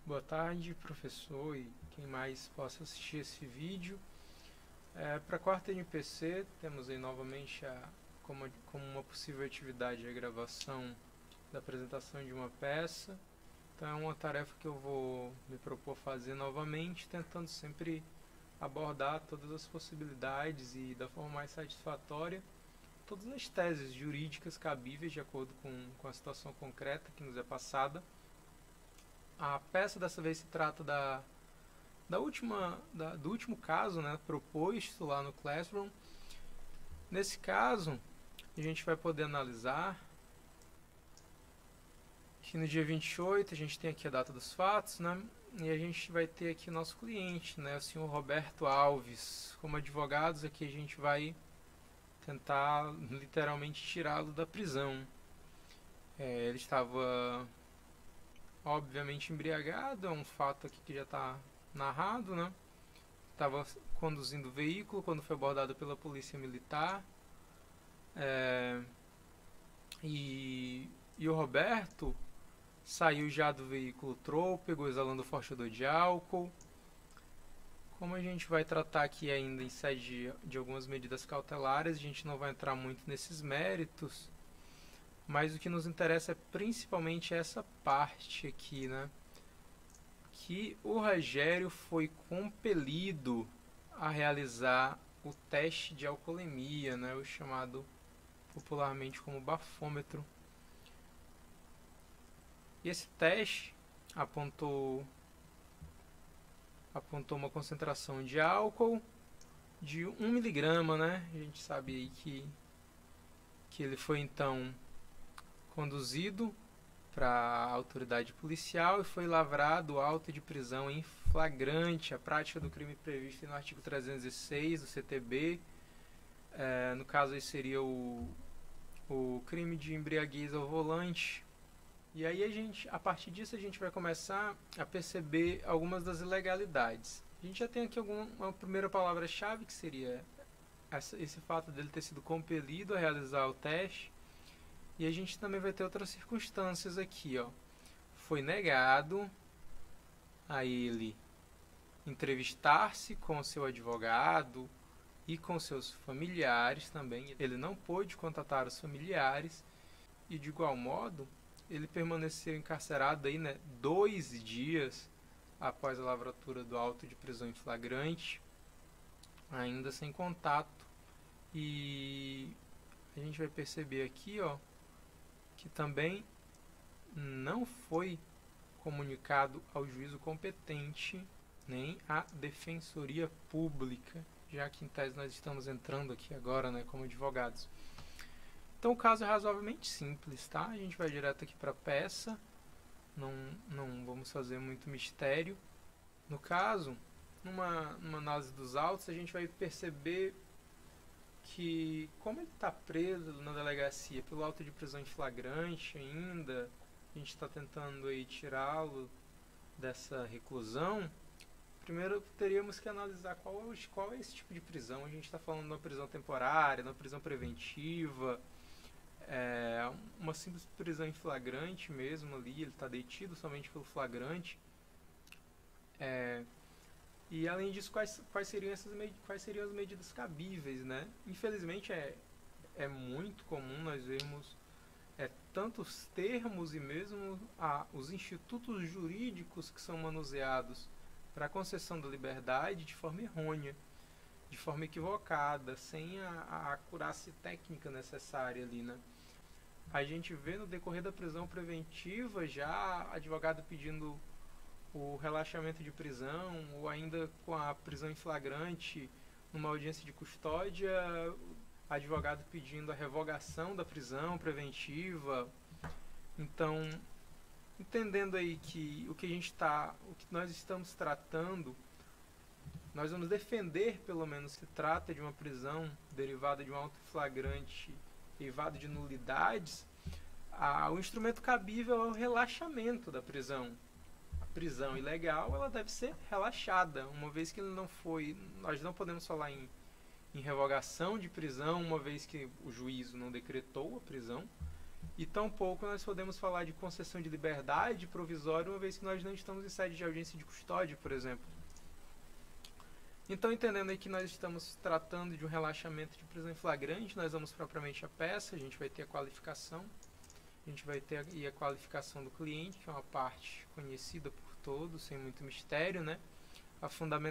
Boa tarde, professor e quem mais possa assistir esse vídeo. Para a quarta NPC, temos aí novamente como uma possível atividade a gravação da apresentação de uma peça. Então é uma tarefa que eu vou me propor fazer novamente, tentando sempre abordar todas as possibilidades e da forma mais satisfatória todas as teses jurídicas cabíveis de acordo com a situação concreta que nos é passada. A peça dessa vez se trata do último caso, né, proposto lá no Classroom. Nesse caso, a gente vai poder analisar que no dia 28 a gente tem aqui a data dos fatos, né, e a gente vai ter aqui o nosso cliente, né, o senhor Roberto Alves. Como advogados, aqui a gente vai tentar literalmente tirá-lo da prisão. Ele estava obviamente embriagado, é um fato aqui que já está narrado, né? Estava conduzindo o veículo quando foi abordado pela polícia militar. É, e o Roberto saiu já do veículo trôpego, exalando forte odor de álcool. Como a gente vai tratar aqui ainda em sede de algumas medidas cautelares, a gente não vai entrar muito nesses méritos, mas o que nos interessa é principalmente essa parte aqui, né? Que o Rogério foi compelido a realizar o teste de alcoolemia, né? O chamado popularmente como bafômetro. E esse teste apontou uma concentração de álcool de 1 miligrama, né? A gente sabe aí que ele foi então conduzido para a autoridade policial e foi lavrado auto de prisão em flagrante, a prática do crime previsto no artigo 306 do CTB. No caso aí seria o crime de embriaguez ao volante. E aí a partir disso a gente vai começar a perceber algumas das ilegalidades. A gente já tem aqui uma primeira palavra-chave, que seria esse fato dele ter sido compelido a realizar o teste. E a gente também vai ter outras circunstâncias aqui, ó. Foi negado a ele entrevistar-se com seu advogado e com seus familiares também. Ele não pôde contatar os familiares e, de igual modo, ele permaneceu encarcerado aí, né, 2 dias após a lavratura do auto de prisão em flagrante, ainda sem contato. E a gente vai perceber aqui, ó, que também não foi comunicado ao juízo competente nem à defensoria pública, já que em tese nós estamos entrando aqui agora, né, como advogados. Então o caso é razoavelmente simples, tá? A gente vai direto aqui para a peça, não vamos fazer muito mistério. No caso, numa análise dos autos, a gente vai perceber que, como ele está preso na delegacia pelo auto de prisão em flagrante ainda, a gente está tentando aí tirá-lo dessa reclusão. Primeiro teríamos que analisar qual é esse tipo de prisão. A gente está falando de uma prisão temporária, de uma prisão preventiva, uma simples prisão em flagrante mesmo ali, ele está detido somente pelo flagrante. E além disso, quais seriam as medidas cabíveis, né? Infelizmente é muito comum nós vermos tantos termos e mesmo os institutos jurídicos que são manuseados para a concessão da liberdade de forma errônea, de forma equivocada, sem a acurácia técnica necessária ali, né? A gente vê no decorrer da prisão preventiva já advogado pedindo o relaxamento de prisão, ou ainda com a prisão em flagrante, numa audiência de custódia, advogado pedindo a revogação da prisão preventiva. Então, entendendo aí que o que nós estamos tratando, nós vamos defender, pelo menos, que trata de uma prisão derivada de um auto flagrante, derivado de nulidades. O instrumento cabível é o relaxamento da prisão. A prisão ilegal, ela deve ser relaxada, uma vez que ele não foi. Nós não podemos falar em revogação de prisão, uma vez que o juízo não decretou a prisão. E tampouco nós podemos falar de concessão de liberdade provisória, uma vez que nós não estamos em sede de audiência de custódia, por exemplo. Então, entendendo aí que nós estamos tratando de um relaxamento de prisão em flagrante, nós vamos propriamente à peça, a gente vai ter a qualificação, a gente vai ter a qualificação do cliente, que é uma parte conhecida por todos, sem muito mistério, né?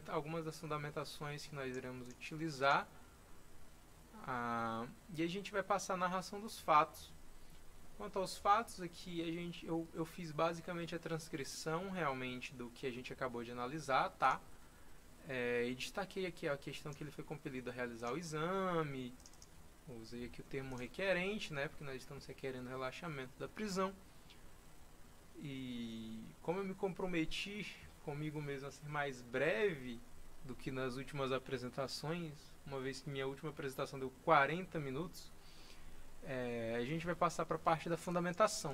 Algumas das fundamentações que nós iremos utilizar, e a gente vai passar a narração dos fatos. Quanto aos fatos, aqui eu fiz basicamente a transcrição realmente do que a gente acabou de analisar, tá? E destaquei aqui a questão que ele foi compelido a realizar o exame, usei aqui o termo requerente, né? Porque nós estamos requerendo relaxamento da prisão. E como eu me comprometi comigo mesmo a ser mais breve do que nas últimas apresentações, uma vez que minha última apresentação deu 40 minutos, a gente vai passar para a parte da fundamentação.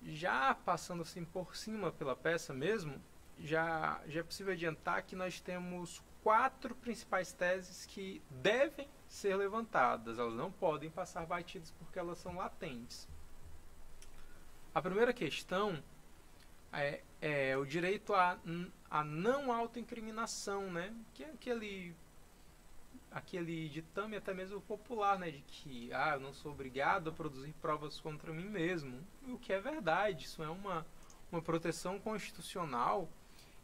Já passando assim por cima pela peça mesmo, já é possível adiantar que nós temos 4 principais teses que devem ser levantadas. Elas não podem passar batidas porque elas são latentes. A primeira questão é o direito à não autoincriminação, né? Que é aquele ditame até mesmo popular, né? De que eu não sou obrigado a produzir provas contra mim mesmo. O que é verdade, isso é uma proteção constitucional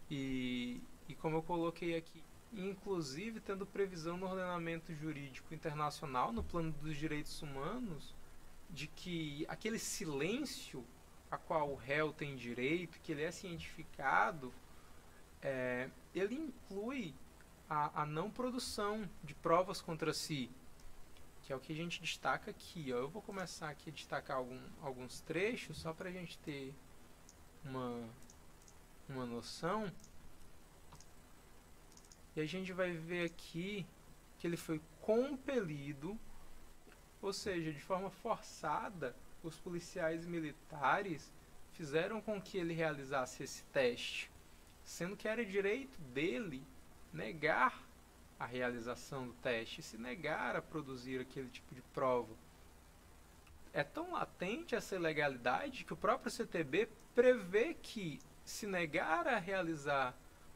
e como eu coloquei aqui, inclusive tendo previsão no ordenamento jurídico internacional, no plano dos direitos humanos, de que aquele silêncio a qual o réu tem direito, que ele é cientificado, ele inclui a não produção de provas contra si, que é o que a gente destaca aqui. Eu vou começar aqui a destacar alguns trechos, só para a gente ter uma noção. E a gente vai ver aqui que ele foi compelido, ou seja, de forma forçada, os policiais militares fizeram com que ele realizasse esse teste, sendo que era direito dele negar a realização do teste, se negar a produzir aquele tipo de prova. É tão latente essa ilegalidade que o próprio CTB prevê que se negar a realizar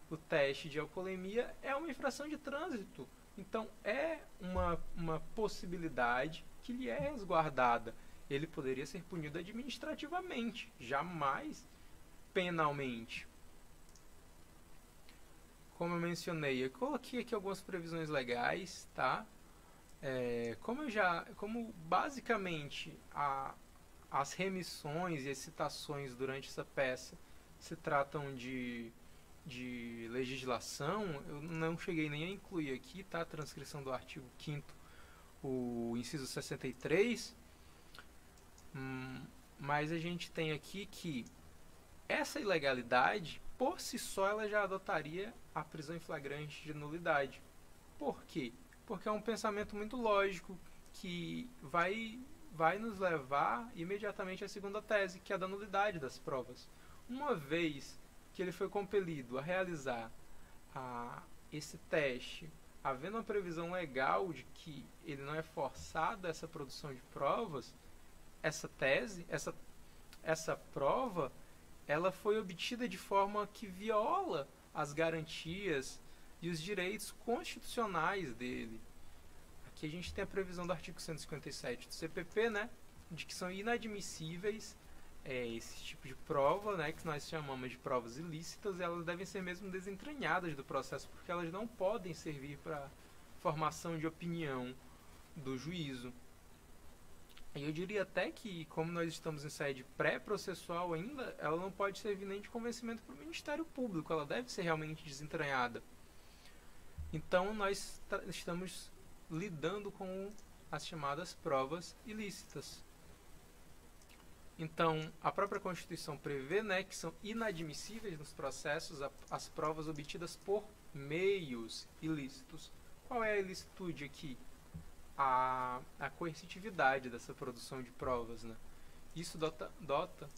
o teste de alcoolemia é uma infração de trânsito. Então é uma possibilidade que lhe é resguardada. Ele poderia ser punido administrativamente, jamais penalmente. Como eu mencionei, eu coloquei aqui algumas previsões legais, tá? Como basicamente as remissões e as citações durante essa peça se tratam de legislação, eu não cheguei nem a incluir aqui, tá? A transcrição do artigo 5º, o inciso 63, mas a gente tem aqui que essa ilegalidade, por si só, ela já adotaria a prisão em flagrante de nulidade. Por quê? Porque é um pensamento muito lógico que vai nos levar imediatamente à segunda tese, que é a da nulidade das provas. Uma vez que ele foi compelido a realizar esse teste, havendo uma previsão legal de que ele não é forçado a essa produção de provas, essa prova, ela foi obtida de forma que viola as garantias e os direitos constitucionais dele. Aqui a gente tem a previsão do artigo 157 do CPP, né, de que são inadmissíveis esse tipo de prova, né, que nós chamamos de provas ilícitas, e elas devem ser mesmo desentranhadas do processo, porque elas não podem servir para formação de opinião do juízo. E eu diria até que, como nós estamos em sede pré-processual ainda, ela não pode servir nem de convencimento para o Ministério Público, ela deve ser realmente desentranhada. Então nós estamos lidando com as chamadas provas ilícitas. Então, a própria Constituição prevê, né, que são inadmissíveis nos processos as provas obtidas por meios ilícitos. Qual é a ilicitude aqui? A coercitividade dessa produção de provas, né? Isso dota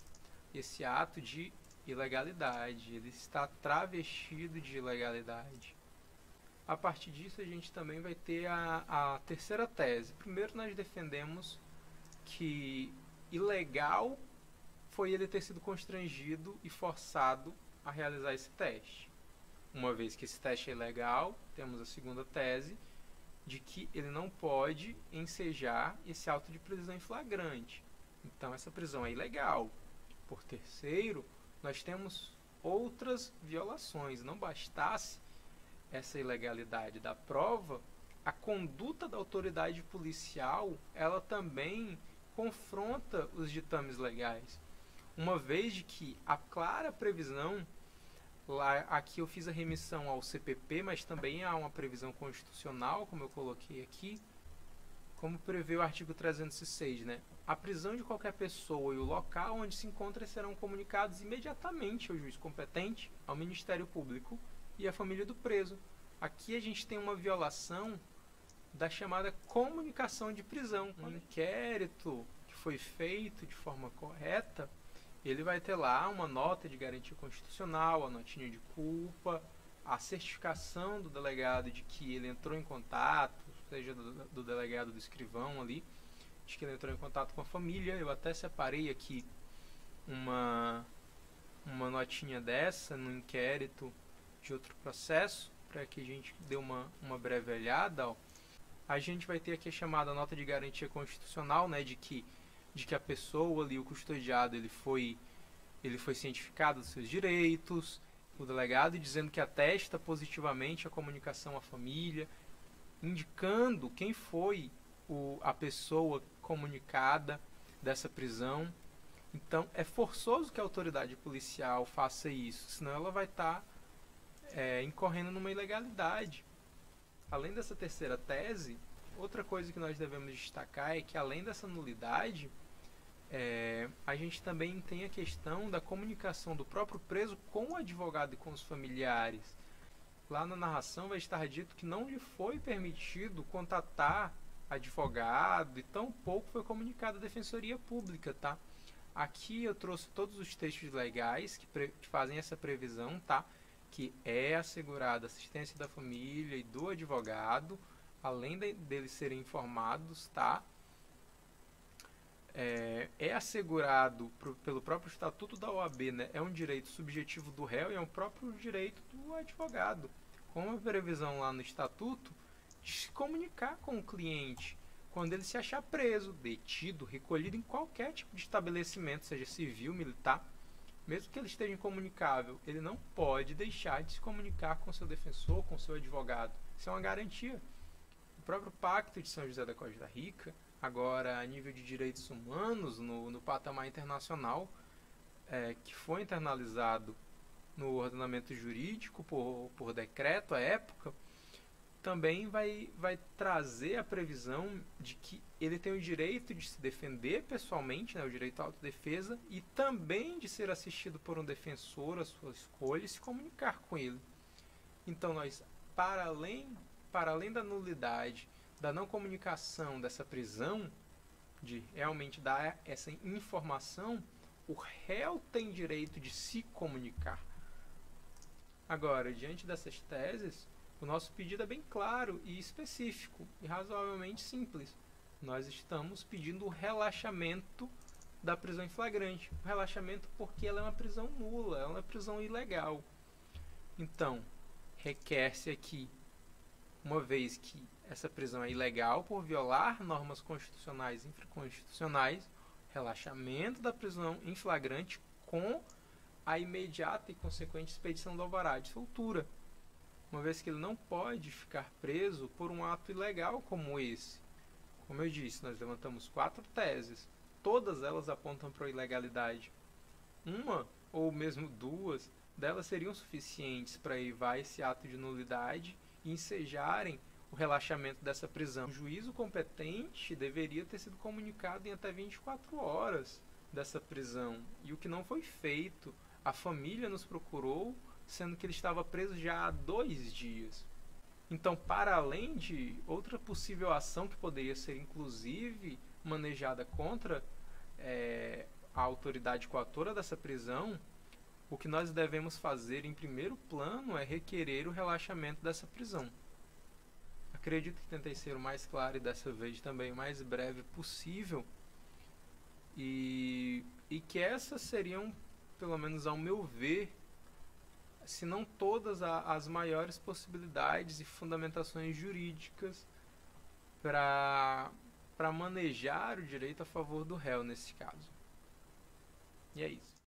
esse ato de ilegalidade, ele está travestido de ilegalidade. A partir disso, a gente também vai ter a terceira tese. Primeiro, nós defendemos que ilegal foi ele ter sido constrangido e forçado a realizar esse teste. Uma vez que esse teste é ilegal, temos a segunda tese de que ele não pode ensejar esse auto de prisão em flagrante. Então essa prisão é ilegal. Por terceiro, nós temos outras violações. Não bastasse essa ilegalidade da prova, a conduta da autoridade policial, ela também confronta os ditames legais. Uma vez de que a clara previsão, lá, aqui eu fiz a remissão ao CPP, mas também há uma previsão constitucional, como eu coloquei aqui, como prevê o artigo 306, né? A prisão de qualquer pessoa e o local onde se encontra serão comunicados imediatamente ao juiz competente, ao Ministério Público e à família do preso. Aqui a gente tem uma violação da chamada comunicação de prisão. Um inquérito que foi feito de forma correta, ele vai ter lá uma nota de garantia constitucional, a notinha de culpa, a certificação do delegado de que ele entrou em contato, seja do delegado, do escrivão ali, de que ele entrou em contato com a família. Eu até separei aqui uma notinha dessa no inquérito de outro processo, para que a gente dê uma breve olhada. Ó. A gente vai ter aqui a chamada nota de garantia constitucional, né, de que a pessoa ali, o custodiado, ele foi cientificado dos seus direitos, o delegado dizendo que atesta positivamente a comunicação à família, indicando quem foi a pessoa comunicada dessa prisão. Então, é forçoso que a autoridade policial faça isso, senão ela vai estar incorrendo numa ilegalidade. Além dessa terceira tese, outra coisa que nós devemos destacar é que, além dessa nulidade, a gente também tem a questão da comunicação do próprio preso com o advogado e com os familiares. Lá na narração vai estar dito que não lhe foi permitido contatar advogado e tampouco foi comunicado à Defensoria Pública, tá? Aqui eu trouxe todos os textos legais que fazem essa previsão, tá? Que é assegurada a assistência da família e do advogado, além deles serem informados, tá? É assegurado pelo próprio Estatuto da OAB, né? É um direito subjetivo do réu e é um próprio direito do advogado, com a previsão lá no Estatuto de se comunicar com o cliente quando ele se achar preso, detido, recolhido em qualquer tipo de estabelecimento, seja civil, militar. Mesmo que ele esteja incomunicável, ele não pode deixar de se comunicar com seu defensor, com seu advogado. Isso é uma garantia. O próprio Pacto de São José da Costa Rica, agora a nível de direitos humanos, no patamar internacional, que foi internalizado no ordenamento jurídico por decreto à época, também vai trazer a previsão de que ele tem o direito de se defender pessoalmente, né, o direito à autodefesa, e também de ser assistido por um defensor à sua escolha e se comunicar com ele. Então, nós, para além da nulidade, da não comunicação dessa prisão, de realmente dar essa informação, o réu tem direito de se comunicar. Agora, diante dessas teses, o nosso pedido é bem claro e específico e razoavelmente simples. Nós estamos pedindo o relaxamento da prisão em flagrante. O relaxamento porque ela é uma prisão nula, ela é uma prisão ilegal. Então, requer-se aqui, uma vez que essa prisão é ilegal por violar normas constitucionais e infraconstitucionais, relaxamento da prisão em flagrante com a imediata e consequente expedição do alvará de soltura, uma vez que ele não pode ficar preso por um ato ilegal como esse. Como eu disse, nós levantamos 4 teses, todas elas apontam para a ilegalidade. Uma, ou mesmo 2, delas seriam suficientes para eivar esse ato de nulidade e ensejarem o relaxamento dessa prisão. O juízo competente deveria ter sido comunicado em até 24 horas dessa prisão, e o que não foi feito. A família nos procurou, sendo que ele estava preso já há 2 dias. Então, para além de outra possível ação que poderia ser inclusive manejada contra a autoridade coatora dessa prisão, o que nós devemos fazer em primeiro plano é requerer o relaxamento dessa prisão. Acredito que tentei ser o mais claro e dessa vez também o mais breve possível. E que essas seriam, pelo menos ao meu ver, se não todas as maiores possibilidades e fundamentações jurídicas para manejar o direito a favor do réu nesse caso. E é isso.